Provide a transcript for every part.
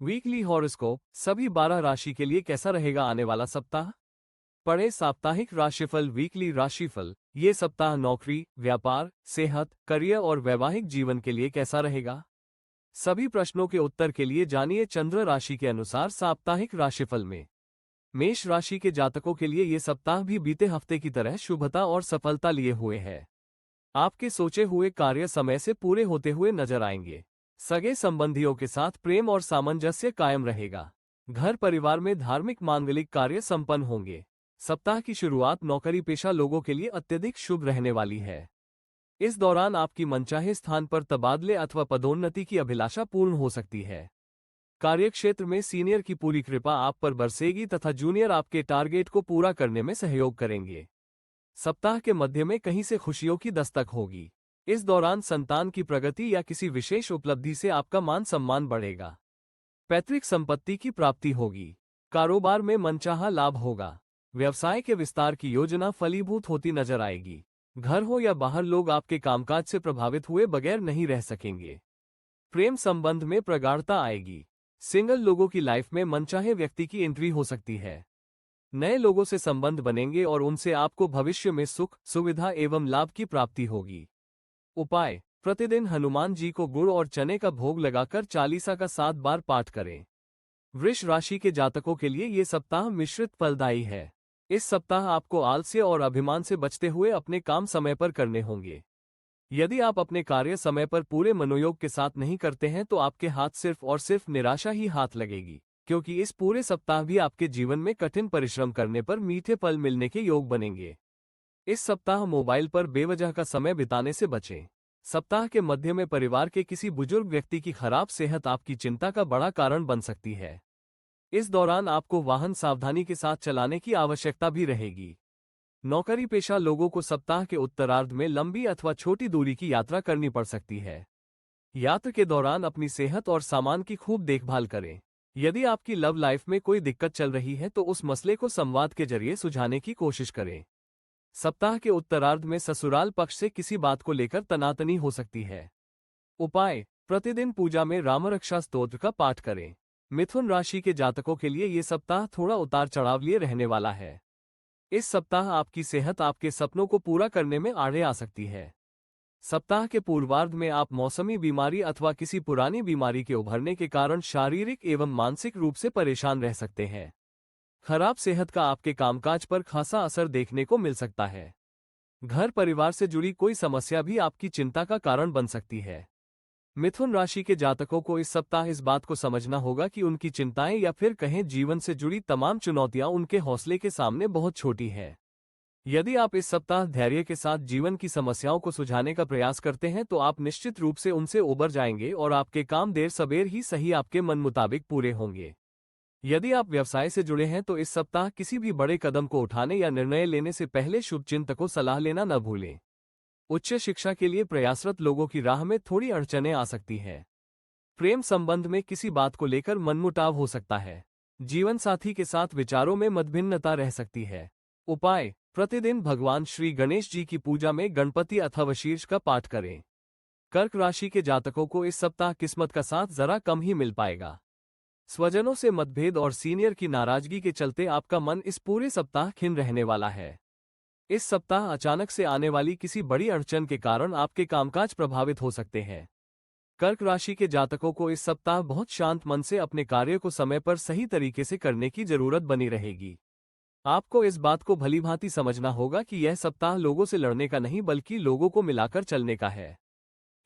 Weekly horoscope सभी 12 राशि के लिए कैसा रहेगा आने वाला सप्ताह। पढ़े साप्ताहिक राशिफल। वीकली राशिफल। ये सप्ताह नौकरी, व्यापार, सेहत, करियर और वैवाहिक जीवन के लिए कैसा रहेगा। सभी प्रश्नों के उत्तर के लिए जानिए चंद्र राशि के अनुसार साप्ताहिक राशिफल में। मेष राशि के जातकों के लिए ये सप्ताह भी बीते हफ्ते की तरह शुभता और सफलता लिए हुए है। आपके सोचे हुए कार्य समय से पूरे होते हुए नजर आएंगे। सगे संबंधियों के साथ प्रेम और सामंजस्य कायम रहेगा। घर परिवार में धार्मिक मांगलिक कार्य संपन्न होंगे। सप्ताह की शुरुआत नौकरी पेशा लोगों के लिए अत्यधिक शुभ रहने वाली है। इस दौरान आपकी मनचाहे स्थान पर तबादले अथवा पदोन्नति की अभिलाषा पूर्ण हो सकती है। कार्यक्षेत्र में सीनियर की पूरी कृपा आप पर बरसेगी तथा जूनियर आपके टारगेट को पूरा करने में सहयोग करेंगे। सप्ताह के मध्य में कहीं से खुशियों की दस्तक होगी। इस दौरान संतान की प्रगति या किसी विशेष उपलब्धि से आपका मान सम्मान बढ़ेगा। पैतृक संपत्ति की प्राप्ति होगी। कारोबार में मनचाहा लाभ होगा। व्यवसाय के विस्तार की योजना फलीभूत होती नजर आएगी। घर हो या बाहर लोग आपके कामकाज से प्रभावित हुए बगैर नहीं रह सकेंगे। प्रेम संबंध में प्रगाढ़ता आएगी। सिंगल लोगों की लाइफ में मनचाहे व्यक्ति की एंट्री हो सकती है। नए लोगों से संबंध बनेंगे और उनसे आपको भविष्य में सुख, सुविधा एवं लाभ की प्राप्ति होगी। उपाय: प्रतिदिन हनुमान जी को गुड़ और चने का भोग लगाकर चालीसा का 7 बार पाठ करें। वृष राशि के जातकों के लिए ये सप्ताह मिश्रित फलदायी है। इस सप्ताह आपको आलस्य और अभिमान से बचते हुए अपने काम समय पर करने होंगे। यदि आप अपने कार्य समय पर पूरे मनोयोग के साथ नहीं करते हैं तो आपके हाथ सिर्फ और सिर्फ निराशा ही हाथ लगेगी, क्योंकि इस पूरे सप्ताह भी आपके जीवन में कठिन परिश्रम करने पर मीठे फल मिलने के योग बनेंगे। इस सप्ताह मोबाइल पर बेवजह का समय बिताने से बचें। सप्ताह के मध्य में परिवार के किसी बुजुर्ग व्यक्ति की खराब सेहत आपकी चिंता का बड़ा कारण बन सकती है। इस दौरान आपको वाहन सावधानी के साथ चलाने की आवश्यकता भी रहेगी। नौकरी पेशा लोगों को सप्ताह के उत्तरार्ध में लंबी अथवा छोटी दूरी की यात्रा करनी पड़ सकती है। यात्रा के दौरान अपनी सेहत और सामान की खूब देखभाल करें। यदि आपकी लव लाइफ में कोई दिक्कत चल रही है तो उस मसले को संवाद के जरिए सुलझाने की कोशिश करें। सप्ताह के उत्तरार्ध में ससुराल पक्ष से किसी बात को लेकर तनातनी हो सकती है। उपाय: प्रतिदिन पूजा में रामरक्षा स्तोत्र का पाठ करें। मिथुन राशि के जातकों के लिए ये सप्ताह थोड़ा उतार चढ़ाव लिए रहने वाला है। इस सप्ताह आपकी सेहत आपके सपनों को पूरा करने में आड़े आ सकती है। सप्ताह के पूर्वार्ध में आप मौसमी बीमारी अथवा किसी पुरानी बीमारी के उभरने के कारण शारीरिक एवं मानसिक रूप से परेशान रह सकते हैं। खराब सेहत का आपके कामकाज पर खासा असर देखने को मिल सकता है। घर परिवार से जुड़ी कोई समस्या भी आपकी चिंता का कारण बन सकती है। मिथुन राशि के जातकों को इस सप्ताह इस बात को समझना होगा कि उनकी चिंताएं या फिर कहें जीवन से जुड़ी तमाम चुनौतियां उनके हौसले के सामने बहुत छोटी हैं। यदि आप इस सप्ताह धैर्य के साथ जीवन की समस्याओं को सुलझाने का प्रयास करते हैं तो आप निश्चित रूप से उनसे उबर जाएंगे और आपके काम देर सबेर ही सही आपके मन मुताबिक पूरे होंगे। यदि आप व्यवसाय से जुड़े हैं तो इस सप्ताह किसी भी बड़े कदम को उठाने या निर्णय लेने से पहले शुभचिंतक को सलाह लेना न भूलें। उच्च शिक्षा के लिए प्रयासरत लोगों की राह में थोड़ी अड़चनें आ सकती हैं। प्रेम संबंध में किसी बात को लेकर मनमुटाव हो सकता है। जीवन साथी के साथ विचारों में मतभिन्नता रह सकती है। उपाय: प्रतिदिन भगवान श्री गणेश जी की पूजा में गणपति अथवा शीर्ष का पाठ करें। कर्क राशि के जातकों को इस सप्ताह किस्मत का साथ जरा कम ही मिल पाएगा। स्वजनों से मतभेद और सीनियर की नाराजगी के चलते आपका मन इस पूरे सप्ताह खिन्न रहने वाला है। इस सप्ताह अचानक से आने वाली किसी बड़ी अड़चन के कारण आपके कामकाज प्रभावित हो सकते हैं। कर्क राशि के जातकों को इस सप्ताह बहुत शांत मन से अपने कार्य को समय पर सही तरीके से करने की जरूरत बनी रहेगी। आपको इस बात को भलीभांति समझना होगा कि यह सप्ताह लोगों से लड़ने का नहीं बल्कि लोगों को मिलाकर चलने का है।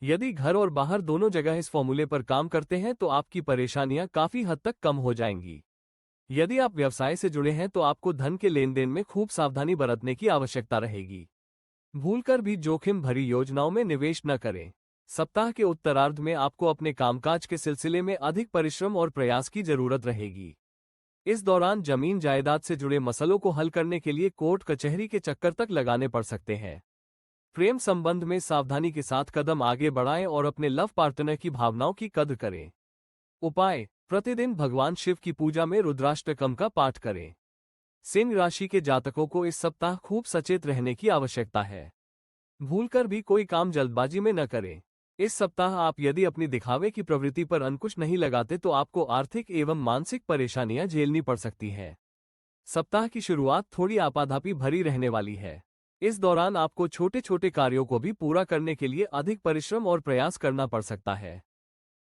यदि घर और बाहर दोनों जगह इस फॉर्मूले पर काम करते हैं तो आपकी परेशानियां काफी हद तक कम हो जाएंगी। यदि आप व्यवसाय से जुड़े हैं तो आपको धन के लेन देन में खूब सावधानी बरतने की आवश्यकता रहेगी। भूलकर भी जोखिम भरी योजनाओं में निवेश न करें। सप्ताह के उत्तरार्ध में आपको अपने कामकाज के सिलसिले में अधिक परिश्रम और प्रयास की जरूरत रहेगी। इस दौरान जमीन जायदाद से जुड़े मसलों को हल करने के लिए कोर्ट कचहरी के चक्कर तक लगाने पड़ सकते हैं। प्रेम संबंध में सावधानी के साथ कदम आगे बढ़ाएं और अपने लव पार्टनर की भावनाओं की कद्र करें। उपाय: प्रतिदिन भगवान शिव की पूजा में रुद्राष्टकम का पाठ करें। सिंह राशि के जातकों को इस सप्ताह खूब सचेत रहने की आवश्यकता है। भूलकर भी कोई काम जल्दबाजी में न करें। इस सप्ताह आप यदि अपनी दिखावे की प्रवृत्ति पर अंकुश नहीं लगाते तो आपको आर्थिक एवं मानसिक परेशानियां झेलनी पड़ सकती है। सप्ताह की शुरुआत थोड़ी आपाधापी भरी रहने वाली है। इस दौरान आपको छोटे छोटे कार्यों को भी पूरा करने के लिए अधिक परिश्रम और प्रयास करना पड़ सकता है।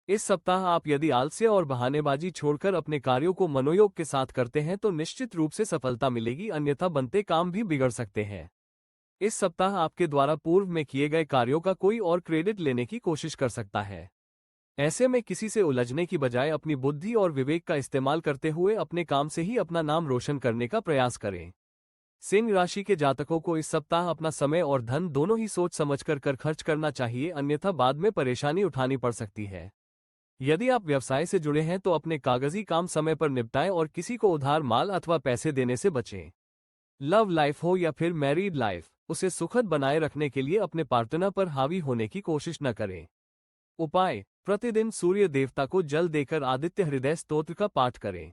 इस सप्ताह आप यदि आलस्य और बहानेबाजी छोड़कर अपने कार्यों को मनोयोग के साथ करते हैं तो निश्चित रूप से सफलता मिलेगी, अन्यथा बनते काम भी बिगड़ सकते हैं। इस सप्ताह आपके द्वारा पूर्व में किए गए कार्यों का कोई और क्रेडिट लेने की कोशिश कर सकता है। ऐसे में किसी से उलझने की बजाय अपनी बुद्धि और विवेक का इस्तेमाल करते हुए अपने काम से ही अपना नाम रोशन करने का प्रयास करें। सिंह राशि के जातकों को इस सप्ताह अपना समय और धन दोनों ही सोच समझकर कर खर्च करना चाहिए, अन्यथा बाद में परेशानी उठानी पड़ सकती है। यदि आप व्यवसाय से जुड़े हैं तो अपने कागजी काम समय पर निपटाएं और किसी को उधार माल अथवा पैसे देने से बचें। लव लाइफ हो या फिर मैरिड लाइफ, उसे सुखद बनाए रखने के लिए अपने पार्टनर पर हावी होने की कोशिश न करें। उपाय: प्रतिदिन सूर्य देवता को जल देकर आदित्य हृदय स्तोत्र का पाठ करें।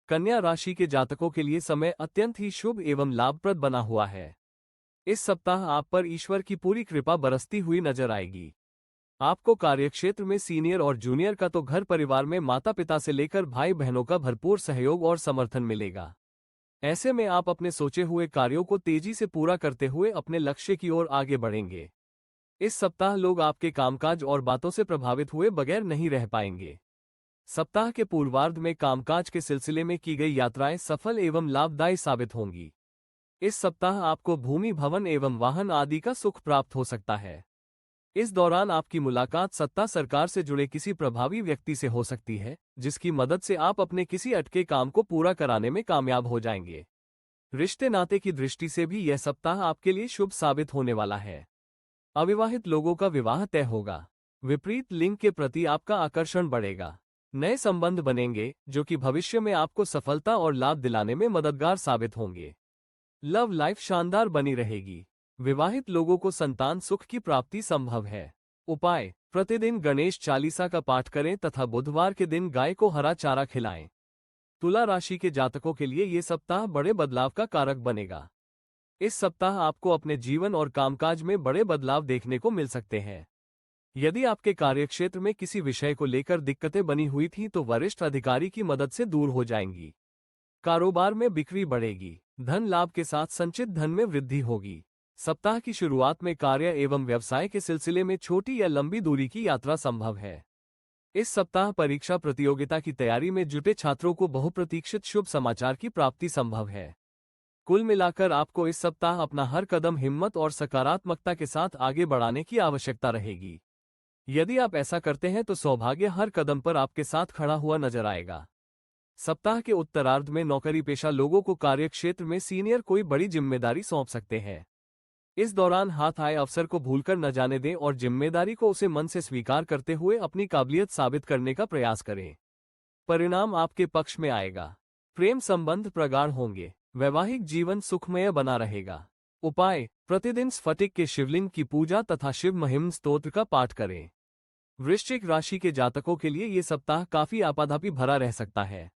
कन्या राशि के जातकों के लिए समय अत्यंत ही शुभ एवं लाभप्रद बना हुआ है। इस सप्ताह आप पर ईश्वर की पूरी कृपा बरसती हुई नजर आएगी। आपको कार्यक्षेत्र में सीनियर और जूनियर का तो घर परिवार में माता पिता से लेकर भाई बहनों का भरपूर सहयोग और समर्थन मिलेगा। ऐसे में आप अपने सोचे हुए कार्यों को तेजी से पूरा करते हुए अपने लक्ष्य की ओर आगे बढ़ेंगे। इस सप्ताह लोग आपके कामकाज और बातों से प्रभावित हुए बगैर नहीं रह पाएंगे। सप्ताह के पूर्वार्ध में कामकाज के सिलसिले में की गई यात्राएं सफल एवं लाभदायी साबित होंगी। इस सप्ताह आपको भूमि, भवन एवं वाहन आदि का सुख प्राप्त हो सकता है। इस दौरान आपकी मुलाकात सत्ता सरकार से जुड़े किसी प्रभावी व्यक्ति से हो सकती है, जिसकी मदद से आप अपने किसी अटके काम को पूरा कराने में कामयाब हो जाएंगे। रिश्ते नाते की दृष्टि से भी यह सप्ताह आपके लिए शुभ साबित होने वाला है। अविवाहित लोगों का विवाह तय होगा। विपरीत लिंग के प्रति आपका आकर्षण बढ़ेगा। नए संबंध बनेंगे जो कि भविष्य में आपको सफलता और लाभ दिलाने में मददगार साबित होंगे। लव लाइफ शानदार बनी रहेगी। विवाहित लोगों को संतान सुख की प्राप्ति संभव है। उपाय: प्रतिदिन गणेश चालीसा का पाठ करें तथा बुधवार के दिन गाय को हरा चारा खिलाएं। तुला राशि के जातकों के लिए ये सप्ताह बड़े बदलाव का कारक बनेगा। इस सप्ताह आपको अपने जीवन और कामकाज में बड़े बदलाव देखने को मिल सकते हैं। यदि आपके कार्यक्षेत्र में किसी विषय को लेकर दिक्कतें बनी हुई थीं तो वरिष्ठ अधिकारी की मदद से दूर हो जाएंगी। कारोबार में बिक्री बढ़ेगी। धन लाभ के साथ संचित धन में वृद्धि होगी। सप्ताह की शुरुआत में कार्य एवं व्यवसाय के सिलसिले में छोटी या लंबी दूरी की यात्रा संभव है। इस सप्ताह परीक्षा प्रतियोगिता की तैयारी में जुटे छात्रों को बहुप्रतीक्षित शुभ समाचार की प्राप्ति संभव है। कुल मिलाकर आपको इस सप्ताह अपना हर कदम हिम्मत और सकारात्मकता के साथ आगे बढ़ाने की आवश्यकता रहेगी। यदि आप ऐसा करते हैं तो सौभाग्य हर कदम पर आपके साथ खड़ा हुआ नजर आएगा। सप्ताह के उत्तरार्ध में नौकरी पेशा लोगों को कार्यक्षेत्र में सीनियर कोई बड़ी जिम्मेदारी सौंप सकते हैं। इस दौरान हाथ आए अवसर को भूलकर न जाने दें और जिम्मेदारी को उसे मन से स्वीकार करते हुए अपनी काबिलियत साबित करने का प्रयास करें। परिणाम आपके पक्ष में आएगा। प्रेम संबंध प्रगाढ़ होंगे। वैवाहिक जीवन सुखमय बना रहेगा। उपाय: प्रतिदिन स्फटिक के शिवलिंग की पूजा तथा शिव महिम स्तोत्र का पाठ करें। वृश्चिक राशि के जातकों के लिए ये सप्ताह काफी आपाधापी भरा रह सकता है।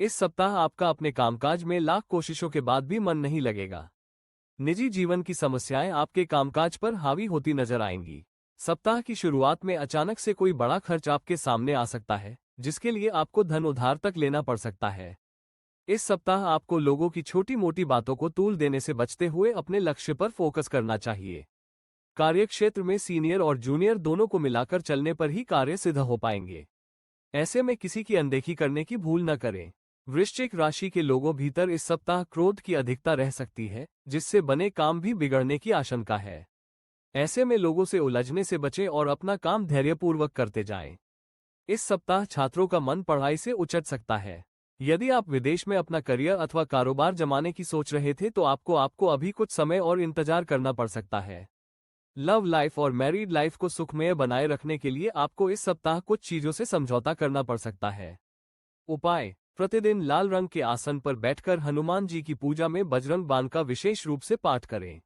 इस सप्ताह आपका अपने कामकाज में लाख कोशिशों के बाद भी मन नहीं लगेगा। निजी जीवन की समस्याएं आपके कामकाज पर हावी होती नजर आएंगी। सप्ताह की शुरुआत में अचानक से कोई बड़ा खर्च आपके सामने आ सकता है, जिसके लिए आपको धन उधार तक लेना पड़ सकता है। इस सप्ताह आपको लोगों की छोटी मोटी बातों को तूल देने से बचते हुए अपने लक्ष्य पर फोकस करना चाहिए। कार्यक्षेत्र में सीनियर और जूनियर दोनों को मिलाकर चलने पर ही कार्य सिद्ध हो पाएंगे। ऐसे में किसी की अनदेखी करने की भूल न करें। वृश्चिक राशि के लोगों भीतर इस सप्ताह क्रोध की अधिकता रह सकती है, जिससे बने काम भी बिगड़ने की आशंका है। ऐसे में लोगों से उलझने से बचें और अपना काम धैर्यपूर्वक करते जाएं। इस सप्ताह छात्रों का मन पढ़ाई से उचट सकता है। यदि आप विदेश में अपना करियर अथवा कारोबार जमाने की सोच रहे थे तो आपको अभी कुछ समय और इंतजार करना पड़ सकता है। लव लाइफ और मैरिड लाइफ को सुखमय बनाए रखने के लिए आपको इस सप्ताह कुछ चीजों से समझौता करना पड़ सकता है। उपाय: प्रतिदिन लाल रंग के आसन पर बैठकर हनुमान जी की पूजा में बजरंग बाण का विशेष रूप से पाठ करें।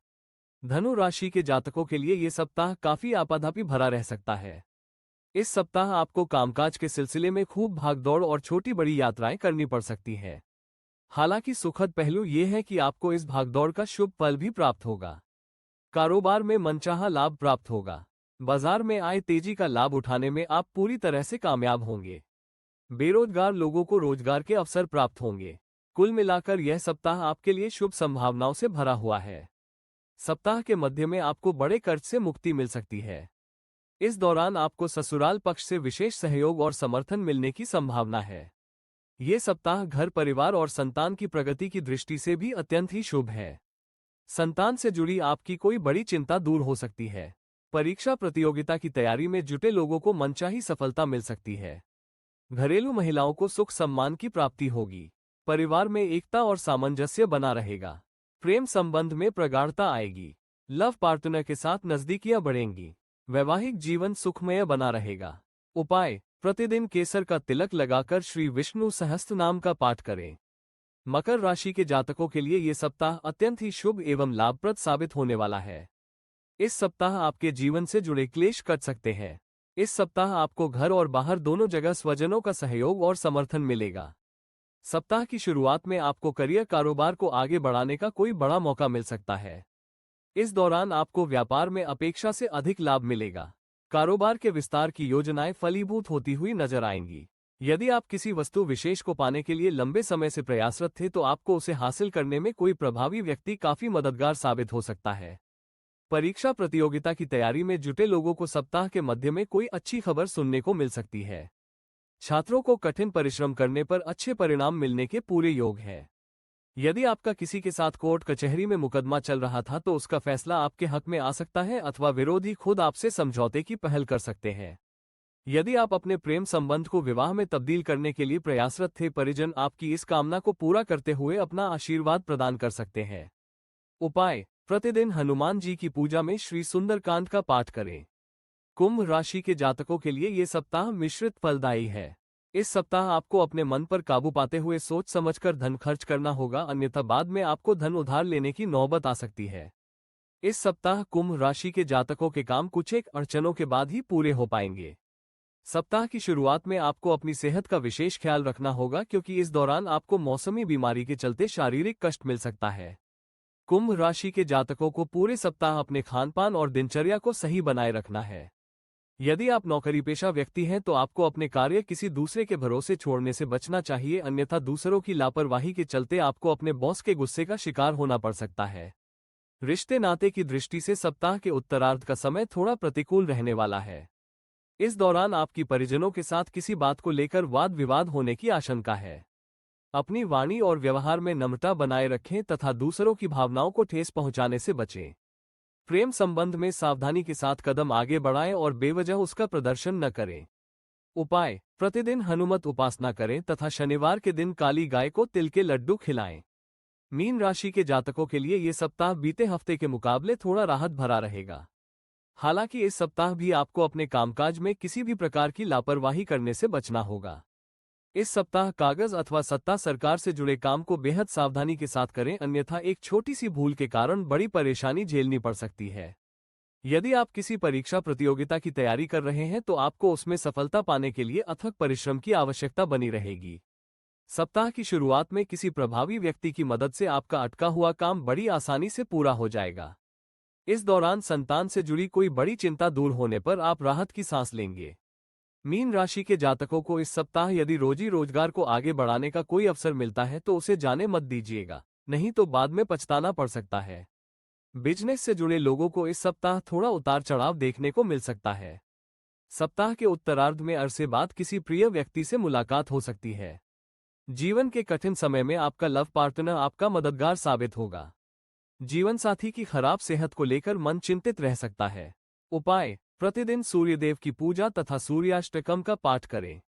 धनु राशि के जातकों के लिए ये सप्ताह काफी आपाधापी भरा रह सकता है। इस सप्ताह आपको कामकाज के सिलसिले में खूब भागदौड़ और छोटी बड़ी यात्राएं करनी पड़ सकती है। हालांकि सुखद पहलू ये है कि आपको इस भागदौड़ का शुभ फल भी प्राप्त होगा। कारोबार में मनचाहा लाभ प्राप्त होगा। बाजार में आए तेजी का लाभ उठाने में आप पूरी तरह से कामयाब होंगे। बेरोजगार लोगों को रोजगार के अवसर प्राप्त होंगे। कुल मिलाकर यह सप्ताह आपके लिए शुभ संभावनाओं से भरा हुआ है। सप्ताह के मध्य में आपको बड़े कर्ज से मुक्ति मिल सकती है। इस दौरान आपको ससुराल पक्ष से विशेष सहयोग और समर्थन मिलने की संभावना है। ये सप्ताह घर परिवार और संतान की प्रगति की दृष्टि से भी अत्यंत ही शुभ है। संतान से जुड़ी आपकी कोई बड़ी चिंता दूर हो सकती है। परीक्षा प्रतियोगिता की तैयारी में जुटे लोगों को मनचाही सफलता मिल सकती है। घरेलू महिलाओं को सुख सम्मान की प्राप्ति होगी। परिवार में एकता और सामंजस्य बना रहेगा। प्रेम संबंध में प्रगाढ़ता आएगी। लव पार्टनर के साथ नजदीकियां बढ़ेंगी। वैवाहिक जीवन सुखमय बना रहेगा। उपाय: प्रतिदिन केसर का तिलक लगाकर श्री विष्णु सहस्त्रनाम का पाठ करें। मकर राशि के जातकों के लिए ये सप्ताह अत्यंत ही शुभ एवं लाभप्रद साबित होने वाला है। इस सप्ताह आपके जीवन से जुड़े क्लेश कट सकते हैं। इस सप्ताह आपको घर और बाहर दोनों जगह स्वजनों का सहयोग और समर्थन मिलेगा। सप्ताह की शुरुआत में आपको करियर कारोबार को आगे बढ़ाने का कोई बड़ा मौका मिल सकता है। इस दौरान आपको व्यापार में अपेक्षा से अधिक लाभ मिलेगा। कारोबार के विस्तार की योजनाएं फलीभूत होती हुई नजर आएंगी। यदि आप किसी वस्तु विशेष को पाने के लिए लंबे समय से प्रयासरत थे तो आपको उसे हासिल करने में कोई प्रभावी व्यक्ति काफी मददगार साबित हो सकता है। परीक्षा प्रतियोगिता की तैयारी में जुटे लोगों को सप्ताह के मध्य में कोई अच्छी खबर सुनने को मिल सकती है। छात्रों को कठिन परिश्रम करने पर अच्छे परिणाम मिलने के पूरे योग है। यदि आपका किसी के साथ कोर्ट कचहरी में मुकदमा चल रहा था तो उसका फैसला आपके हक में आ सकता है अथवा विरोधी खुद आपसे समझौते की पहल कर सकते हैं। यदि आप अपने प्रेम संबंध को विवाह में तब्दील करने के लिए प्रयासरत थे, परिजन आपकी इस कामना को पूरा करते हुए अपना आशीर्वाद प्रदान कर सकते हैं। उपाय: प्रतिदिन हनुमान जी की पूजा में श्री सुंदरकांड का पाठ करें। कुंभ राशि के जातकों के लिए ये सप्ताह मिश्रित फलदायी है। इस सप्ताह आपको अपने मन पर काबू पाते हुए सोच समझकर धन खर्च करना होगा, अन्यथा बाद में आपको धन उधार लेने की नौबत आ सकती है। इस सप्ताह कुंभ राशि के जातकों के काम कुछ एक अड़चनों के बाद ही पूरे हो पाएंगे। सप्ताह की शुरुआत में आपको अपनी सेहत का विशेष ख्याल रखना होगा, क्योंकि इस दौरान आपको मौसमी बीमारी के चलते शारीरिक कष्ट मिल सकता है। कुंभ राशि के जातकों को पूरे सप्ताह अपने खानपान और दिनचर्या को सही बनाए रखना है। यदि आप नौकरी पेशा व्यक्ति हैं तो आपको अपने कार्य किसी दूसरे के भरोसे छोड़ने से बचना चाहिए, अन्यथा दूसरों की लापरवाही के चलते आपको अपने बॉस के गुस्से का शिकार होना पड़ सकता है। रिश्ते नाते की दृष्टि से सप्ताह के उत्तरार्ध का समय थोड़ा प्रतिकूल रहने वाला है। इस दौरान आपकी परिजनों के साथ किसी बात को लेकर वाद विवाद होने की आशंका है। अपनी वाणी और व्यवहार में नम्रता बनाए रखें तथा दूसरों की भावनाओं को ठेस पहुंचाने से बचें। प्रेम संबंध में सावधानी के साथ कदम आगे बढ़ाएं और बेवजह उसका प्रदर्शन न करें। उपाय: प्रतिदिन हनुमत उपासना करें तथा शनिवार के दिन काली गाय को तिल के लड्डू खिलाएं। मीन राशि के जातकों के लिए ये सप्ताह बीते हफ्ते के मुकाबले थोड़ा राहत भरा रहेगा। हालांकि इस सप्ताह भी आपको अपने कामकाज में किसी भी प्रकार की लापरवाही करने से बचना होगा। इस सप्ताह कागज अथवा सत्ता सरकार से जुड़े काम को बेहद सावधानी के साथ करें, अन्यथा एक छोटी सी भूल के कारण बड़ी परेशानी झेलनी पड़ सकती है। यदि आप किसी परीक्षा प्रतियोगिता की तैयारी कर रहे हैं तो आपको उसमें सफलता पाने के लिए अथक परिश्रम की आवश्यकता बनी रहेगी। सप्ताह की शुरुआत में किसी प्रभावी व्यक्ति की मदद से आपका अटका हुआ काम बड़ी आसानी से पूरा हो जाएगा। इस दौरान संतान से जुड़ी कोई बड़ी चिंता दूर होने पर आप राहत की सांस लेंगे। मीन राशि के जातकों को इस सप्ताह यदि रोजी रोजगार को आगे बढ़ाने का कोई अवसर मिलता है तो उसे जाने मत दीजिएगा, नहीं तो बाद में पछताना पड़ सकता है। बिजनेस से जुड़े लोगों को इस सप्ताह थोड़ा उतार चढ़ाव देखने को मिल सकता है। सप्ताह के उत्तरार्ध में अरसे बाद किसी प्रिय व्यक्ति से मुलाकात हो सकती है। जीवन के कठिन समय में आपका लव पार्टनर आपका मददगार साबित होगा। जीवन साथी की खराब सेहत को लेकर मन चिंतित रह सकता है। उपाय: प्रतिदिन सूर्यदेव की पूजा तथा सूर्याष्टकम का पाठ करें।